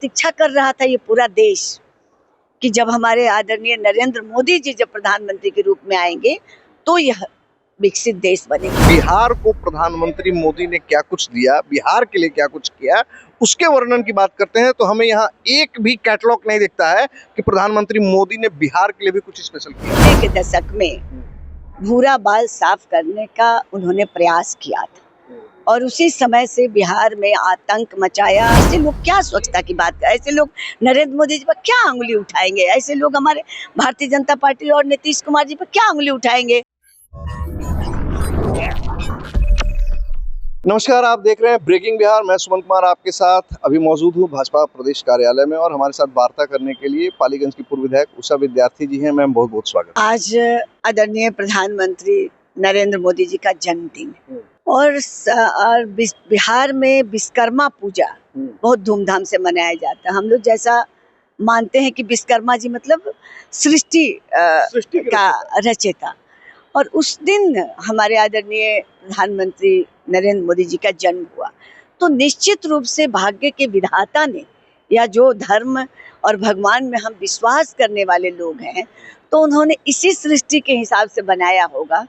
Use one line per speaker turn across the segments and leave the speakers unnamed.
प्रतीक्षा कर रहा था ये पूरा देश कि जब हमारे आदरणीय नरेंद्र मोदी जी जब प्रधानमंत्री के रूप में आएंगे तो यह विकसित देश बनेगा।
बिहार को प्रधानमंत्री मोदी ने क्या कुछ दिया, बिहार के लिए क्या कुछ किया, उसके वर्णन की बात करते हैं तो हमें यहाँ एक भी कैटलॉग नहीं दिखता है कि प्रधानमंत्री मोदी ने बिहार के लिए भी कुछ स्पेशल किया।
के दशक में भूरा बाल साफ करने का उन्होंने प्रयास किया था और उसी समय से बिहार में आतंक मचाया। ऐसे लोग क्या स्वच्छता की बात करें, ऐसे लोग नरेंद्र मोदी जी पर क्या उंगली उठाएंगे, ऐसे लोग हमारे भारतीय जनता पार्टी और नीतीश कुमार जी पर क्या उंगली उठाएंगे।
नमस्कार, आप देख रहे हैं ब्रेकिंग बिहार। मैं सुमन कुमार आपके साथ अभी मौजूद हूँ भाजपा प्रदेश कार्यालय में और हमारे साथ वार्ता करने के लिए पालीगंज की पूर्व विधायक उषा विद्यार्थी जी हैं। मैम, बहुत बहुत स्वागत।
आज आदरणीय प्रधानमंत्री नरेंद्र मोदी जी का जन्मदिन है और बिहार में विश्वकर्मा पूजा बहुत धूमधाम से मनाया जाता है। हम लोग जैसा मानते हैं कि विश्वकर्मा जी मतलब सृष्टि का रचयिता, और उस दिन हमारे आदरणीय प्रधानमंत्री नरेंद्र मोदी जी का जन्म हुआ तो निश्चित रूप से भाग्य के विधाता ने, या जो धर्म और भगवान में हम विश्वास करने वाले लोग हैं, तो उन्होंने इसी सृष्टि के हिसाब से बनाया होगा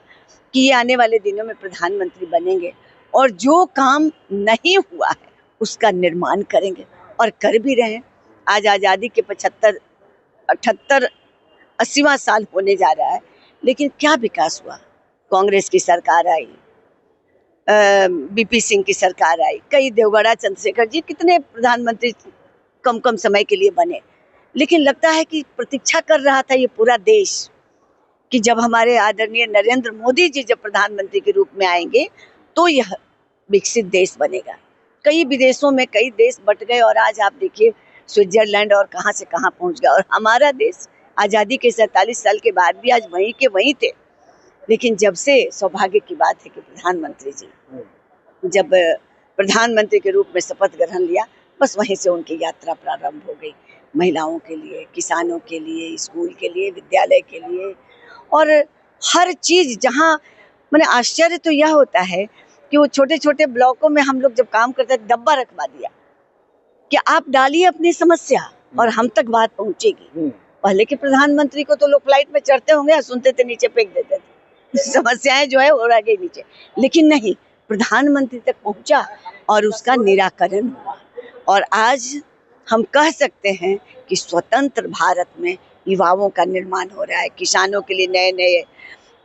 कि ये आने वाले दिनों में प्रधानमंत्री बनेंगे और जो काम नहीं हुआ है उसका निर्माण करेंगे और कर भी रहे हैं। आज आज़ादी के 80वां साल होने जा रहा है, लेकिन क्या विकास हुआ। कांग्रेस की सरकार आई, बीपी सिंह की सरकार आई, कई देवगढ़ा चंद्रशेखर जी, कितने प्रधानमंत्री कम कम समय के लिए बने, लेकिन लगता है कि प्रतीक्षा कर रहा था ये पूरा देश कि जब हमारे आदरणीय नरेंद्र मोदी जी जब प्रधानमंत्री के रूप में आएंगे तो यह विकसित देश बनेगा। कई विदेशों में कई देश बट गए और आज आप देखिए स्विट्जरलैंड और कहां से कहां पहुंच गया, और हमारा देश आज़ादी के 47 साल के बाद भी आज वहीं के वहीं थे। लेकिन जब से सौभाग्य की बात है कि प्रधानमंत्री जी जब प्रधानमंत्री के रूप में शपथ ग्रहण लिया, बस वहीं से उनकी यात्रा प्रारंभ हो गई। महिलाओं के लिए, किसानों के लिए, स्कूल के लिए, विद्यालय के लिए, और हर चीज जहाँ मैंने आश्चर्य तो यह होता है कि वो छोटे छोटे ब्लॉकों में हम लोग जब काम करते हैं डब्बा रखवा दिया कि आप डालिए अपनी समस्या और हम तक बात पहुंचेगी। पहले के प्रधानमंत्री को तो लोग फ्लाइट में चढ़ते होंगे, सुनते थे, नीचे फेंक देते थे समस्याएं जो है वो रह गई नीचे, लेकिन नहीं, प्रधानमंत्री तक पहुंचा और उसका निराकरण हुआ। और आज हम कह सकते हैं कि स्वतंत्र भारत में युवाओं का निर्माण हो रहा है। किसानों के लिए नए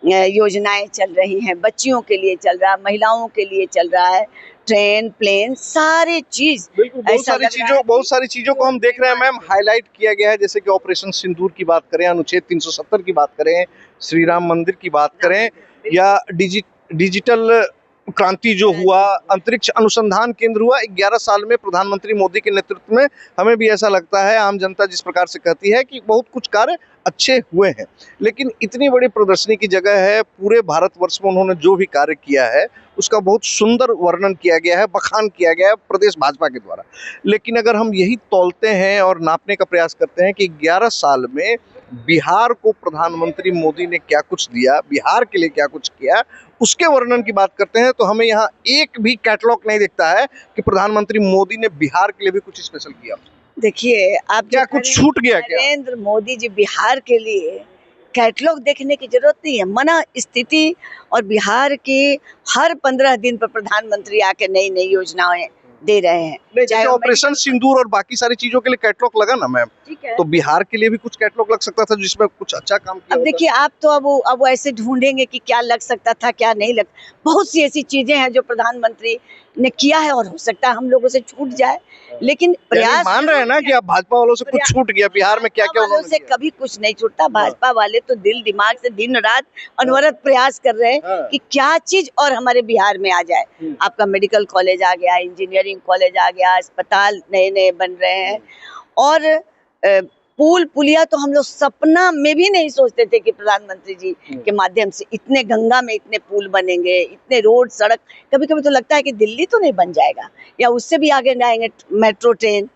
नए योजनाएं चल रही हैं, बच्चियों के लिए चल रहा है, महिलाओं के लिए चल रहा है, ट्रेन, प्लेन, सारे चीज।
बहुत सारी चीजों को हम देख रहे हैं मैम, हाईलाइट किया गया है। जैसे कि ऑपरेशन सिंदूर की बात करें, अनुच्छेद 370 की बात करें, श्री राम मंदिर की बात करें, या डिजिटल क्रांति जो हुआ, अंतरिक्ष अनुसंधान केंद्र हुआ। 11 साल में प्रधानमंत्री मोदी के नेतृत्व में हमें भी ऐसा लगता है, आम जनता जिस प्रकार से कहती है कि बहुत कुछ कार्य अच्छे हुए हैं। लेकिन इतनी बड़ी प्रदर्शनी की जगह है, पूरे भारतवर्ष में उन्होंने जो भी कार्य किया है उसका बहुत सुंदर वर्णन किया गया है, बखान किया गया है प्रदेश भाजपा के द्वारा। लेकिन अगर हम यही तौलते हैं और नापने का प्रयास करते हैं कि 11 साल में बिहार को प्रधानमंत्री मोदी ने क्या कुछ दिया, बिहार के लिए क्या कुछ किया, उसके वर्णन की बात करते हैं तो हमें यहाँ एक भी कैटलॉग नहीं दिखता है कि प्रधानमंत्री मोदी ने बिहार के लिए भी कुछ स्पेशल किया।
देखिए, आप
क्या कुछ छूट गया क्या?
नरेंद्र मोदी जी बिहार के लिए कैटलॉग देखने की जरूरत नहीं है। मना स्थिति और बिहार के हर 15 दिन पर प्रधानमंत्री आके नई नई योजनाएं दे रहे हैं।
जैसे ऑपरेशन सिंदूर और बाकी सारी चीजों के लिए कैटलॉग लगा ना मैम, तो बिहार के लिए भी कुछ कैटलॉग लग सकता था जिसमें कुछ अच्छा काम किया।
अब देखिए, आप तो अब ऐसे ढूंढेंगे कि क्या लग सकता था, क्या नहीं लग। बहुत सी ऐसी चीजें हैं जो प्रधानमंत्री ने किया है और हो सकता है हम लोगों से छूट जाए, लेकिन प्रयास
मान रहे हैं ना कि आप भाजपा वालों से कुछ छूट गया। बिहार में क्या क्या
उन्होंने से कभी कुछ नहीं छूटता। भाजपा वाले तो दिल दिमाग से दिन रात अनवरत प्रयास कर रहे हैं कि क्या चीज और हमारे बिहार में आ जाए। आपका मेडिकल कॉलेज आ गया, इंजीनियरिंग कॉलेज आ गया, अस्पताल नए नए बन रहे हैं, और पुल पुलिया तो हम लोग सपना में भी नहीं सोचते थे कि प्रधानमंत्री जी के माध्यम से इतने, गंगा में इतने पुल बनेंगे, इतने रोड, सड़क। कभी कभी तो लगता है कि दिल्ली तो नहीं बन जाएगा या उससे भी आगे जाएंगे, मेट्रो ट्रेन,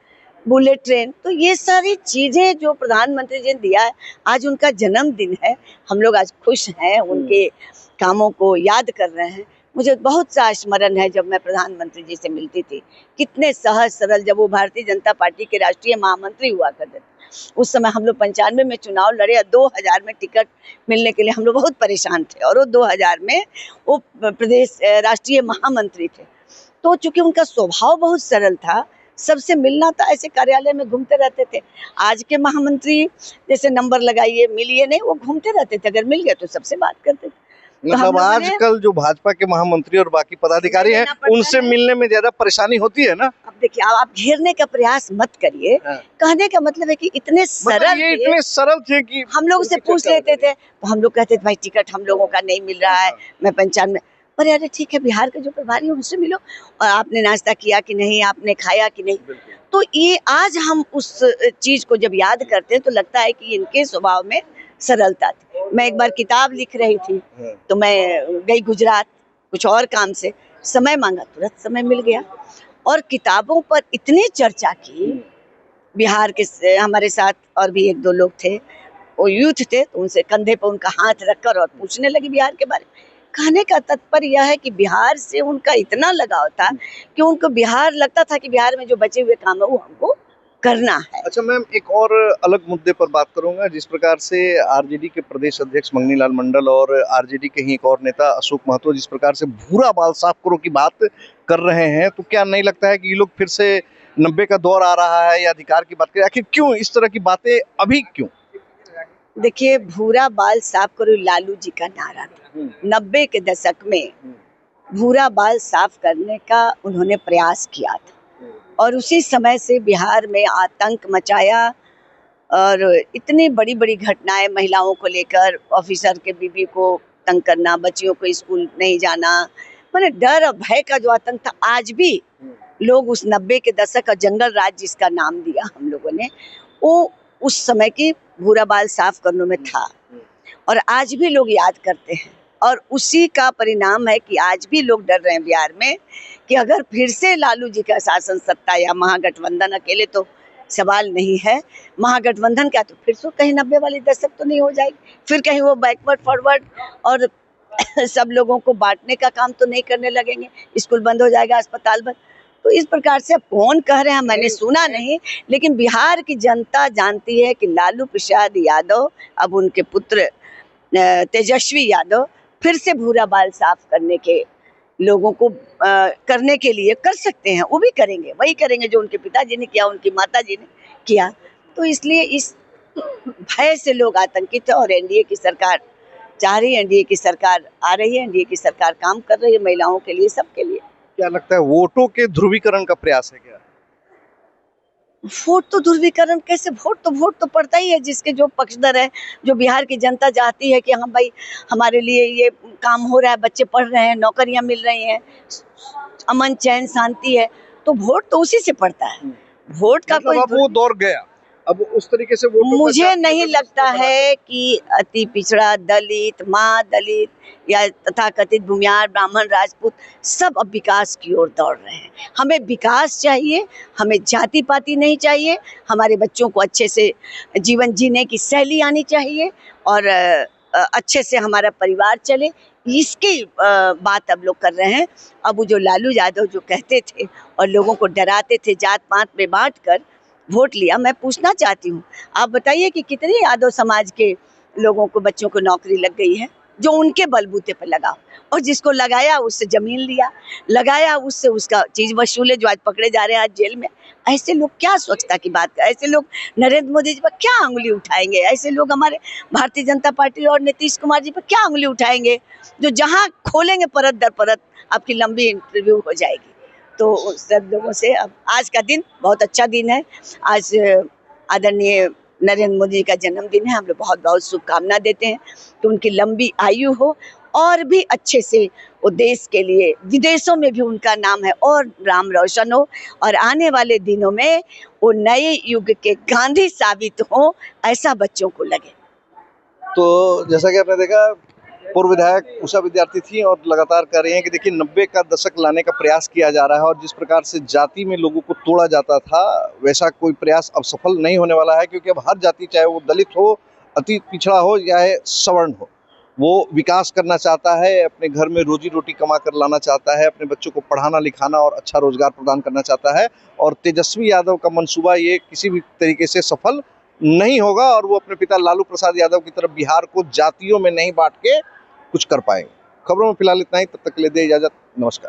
बुलेट ट्रेन। तो ये सारी चीजें जो प्रधानमंत्री जी ने दिया है, आज उनका जन्मदिन है, हम लोग आज खुश हैं, उनके कामों को याद कर रहे हैं। मुझे बहुत सा स्मरण है जब मैं प्रधानमंत्री जी से मिलती थी, कितने सहज सरल, जब वो भारतीय जनता पार्टी के राष्ट्रीय महामंत्री हुआ करते थे। उस समय हम लोग 95 में चुनाव लड़े और 2000 में टिकट मिलने के लिए हम लोग बहुत परेशान थे, और वो 2000 में वो प्रदेश राष्ट्रीय महामंत्री थे। तो चूंकि उनका स्वभाव बहुत सरल था, सबसे मिलना था, ऐसे कार्यालय में घूमते रहते थे। आज के महामंत्री जैसे नंबर लगाइए मिलिए नहीं, वो घूमते रहते थे, अगर मिल गया तो सबसे बात करते थे। तो हम
मतलब
लोगों ने
आजकल जो भाजपा के महामंत्री और बाकी पदाधिकारी हैं,
लेना पड़ता
उनसे
है।
मिलने में ज्यादा परेशानी होती है ना।
अब देखिए, आप घेरने का प्रयास मत करिए।
हाँ।
कहने का मतलब है कि इतने सरल
मतलब ये
थे,
इतने सरल थे कि
हम लोग से पूछ लेते थे, तो हम लोग कहते थे भाई टिकट हम लोगों का नहीं मिल रहा है, मैं 95 अरे अरे ठीक है, बिहार के जो प्रभारी है उनसे मिलो, और आपने नाश्ता किया कि नहीं, आपने खाया कि नहीं। तो ये आज हम उस चीज को जब याद करते हैं तो लगता है कि इनके स्वभाव में सरलता थी। मैं एक बार किताब लिख रही थी, तो मैं गई गुजरात कुछ और काम से, समय मांगा, तुरंत समय मिल गया, और किताबों पर इतनी चर्चा की। बिहार के हमारे साथ और भी एक दो लोग थे, वो यूथ थे, तो उनसे कंधे पर उनका हाथ रखकर और पूछने लगी बिहार के बारे में। कहने का तात्पर्य यह है कि बिहार से उनका इतना लगाव था कि उनको बिहार लगता था कि बिहार में जो बचे हुए काम है वो हमको करना है।
अच्छा मैम, एक और अलग मुद्दे पर बात करूंगा। जिस प्रकार से आरजेडी के प्रदेश अध्यक्ष मंगनीलाल मंडल और आरजेडी के ही एक और नेता अशोक महतो जिस प्रकार से भूरा बाल साफ करो की बात कर रहे हैं, तो क्या नहीं लगता है कि ये लोग फिर से 90 का दौर आ रहा है या अधिकार की बात करें? आखिर क्यों इस तरह की बातें, अभी क्यों?
देखिए, भूरा बाल साफ करो लालू जी का नारा था। 90 के दशक में भूरा बाल साफ करने का उन्होंने प्रयास किया था, और उसी समय से बिहार में आतंक मचाया, और इतनी बड़ी बड़ी घटनाएं महिलाओं को लेकर, ऑफिसर के बीबी को तंग करना, बच्चियों को स्कूल नहीं जाना, मैंने डर और भय का जो आतंक था, आज भी लोग उस 90 के दशक का जंगल राज जिसका नाम दिया हम लोगों ने, वो उस समय की भूरा बाल साफ करने में था, और आज भी लोग याद करते हैं। और उसी का परिणाम है कि आज भी लोग डर रहे हैं बिहार में कि अगर फिर से लालू जी का शासन सत्ता या महागठबंधन, अकेले तो सवाल नहीं है, महागठबंधन क्या, तो फिर तो कहीं 90 वाली दशक तो नहीं हो जाएगी, फिर कहीं वो बैकवर्ड फॉरवर्ड और सब लोगों को बांटने का काम तो नहीं करने लगेंगे, स्कूल बंद हो जाएगा, अस्पताल बंद। तो इस प्रकार से अब कौन कह रहे हैं मैंने सुना नहीं, लेकिन बिहार की जनता जानती है कि लालू प्रसाद यादव, अब उनके पुत्र तेजस्वी यादव, फिर से भूरा बाल साफ करने के लोगों को करने के लिए कर सकते हैं, वो भी करेंगे, वही करेंगे जो उनके पिताजी ने किया, उनकी माताजी ने किया। तो इसलिए इस भय से लोग आतंकित है, और एनडीए की सरकार चाह रही है, एनडीए की सरकार आ रही है, एनडीए की सरकार काम कर रही है महिलाओं के लिए, सबके लिए।
क्या लगता है वोटों के ध्रुवीकरण का प्रयास है क्या?
वोट तो ध्रुवीकरण कैसे, वोट तो पड़ता ही है जिसके जो पक्षधर है, जो बिहार की जनता चाहती है कि हाँ भाई हमारे लिए ये काम हो रहा है, बच्चे पढ़ रहे हैं, नौकरियां मिल रही हैं, अमन चैन शांति है, तो वोट तो उसी से पड़ता है। वोट का
मतलब अब वो दौर गया, अब उस तरीके से वोटों का
मुझे नहीं लगता है कि अति पिछड़ा, दलित, माँ दलित या तथाकथित भूमिहार, ब्राह्मण, राजपूत सब अब विकास की ओर दौड़ रहे हैं। हमें विकास चाहिए, हमें जाति पाति नहीं चाहिए, हमारे बच्चों को अच्छे से जीवन जीने की शैली आनी चाहिए, और अच्छे से हमारा परिवार चले, इसकी बात अब लोग कर रहे हैं। अब वो जो लालू यादव जो कहते थे और लोगों को डराते थे जात पात में बांट कर वोट लिया, मैं पूछना चाहती हूँ, आप बताइए कि कितने यादव समाज के लोगों को, बच्चों को नौकरी लग गई है जो उनके बलबूते पर लगा, और जिसको लगाया उससे जमीन लिया, लगाया उससे उसका चीज वसूले, जो आज पकड़े जा रहे हैं आज जेल में। ऐसे लोग क्या स्वच्छता की बात कर, ऐसे लोग नरेंद्र मोदी जी पर क्या उंगली उठाएंगे, ऐसे लोग हमारे भारतीय जनता पार्टी और नीतीश कुमार जी पर क्या उंगली उठाएंगे, जो जहाँ खोलेंगे परत दर परत आपकी लंबी इंटरव्यू हो जाएगी। तो सब लोगों से अब आज का दिन बहुत अच्छा दिन है, आज आदरणीय नरेंद्र मोदी का जन्मदिन है, हम लोग बहुत बहुत शुभकामना देते हैं कि उनकी लंबी आयु हो, और भी अच्छे से वो देश के लिए, विदेशों में भी उनका नाम है और नाम रोशन हो, और आने वाले दिनों में वो नए युग के गांधी साबित हो, ऐसा बच्चों को लगे।
तो जैसा कि आपने देखा, पूर्व विधायक उषा विद्यार्थी थी और लगातार कह रही हैं कि देखिए 90 का दशक लाने का प्रयास किया जा रहा है, और जिस प्रकार से जाति में लोगों को तोड़ा जाता था वैसा कोई प्रयास अब सफल नहीं होने वाला है, क्योंकि अब हर जाति, चाहे वो दलित हो, अति पिछड़ा हो या सवर्ण हो, वो विकास करना चाहता है, अपने घर में रोजी रोटी कमा कर लाना चाहता है, अपने बच्चों को पढ़ाना लिखाना और अच्छा रोजगार प्रदान करना चाहता है। और तेजस्वी यादव का मंसूबा ये किसी भी तरीके से सफल नहीं होगा और वो अपने पिता लालू प्रसाद यादव की तरफ बिहार को जातियों में नहीं बांट के कुछ कर पाएंगे। खबरों में फिलहाल इतना ही, तब तक के लिए दे इजाजत, नमस्कार।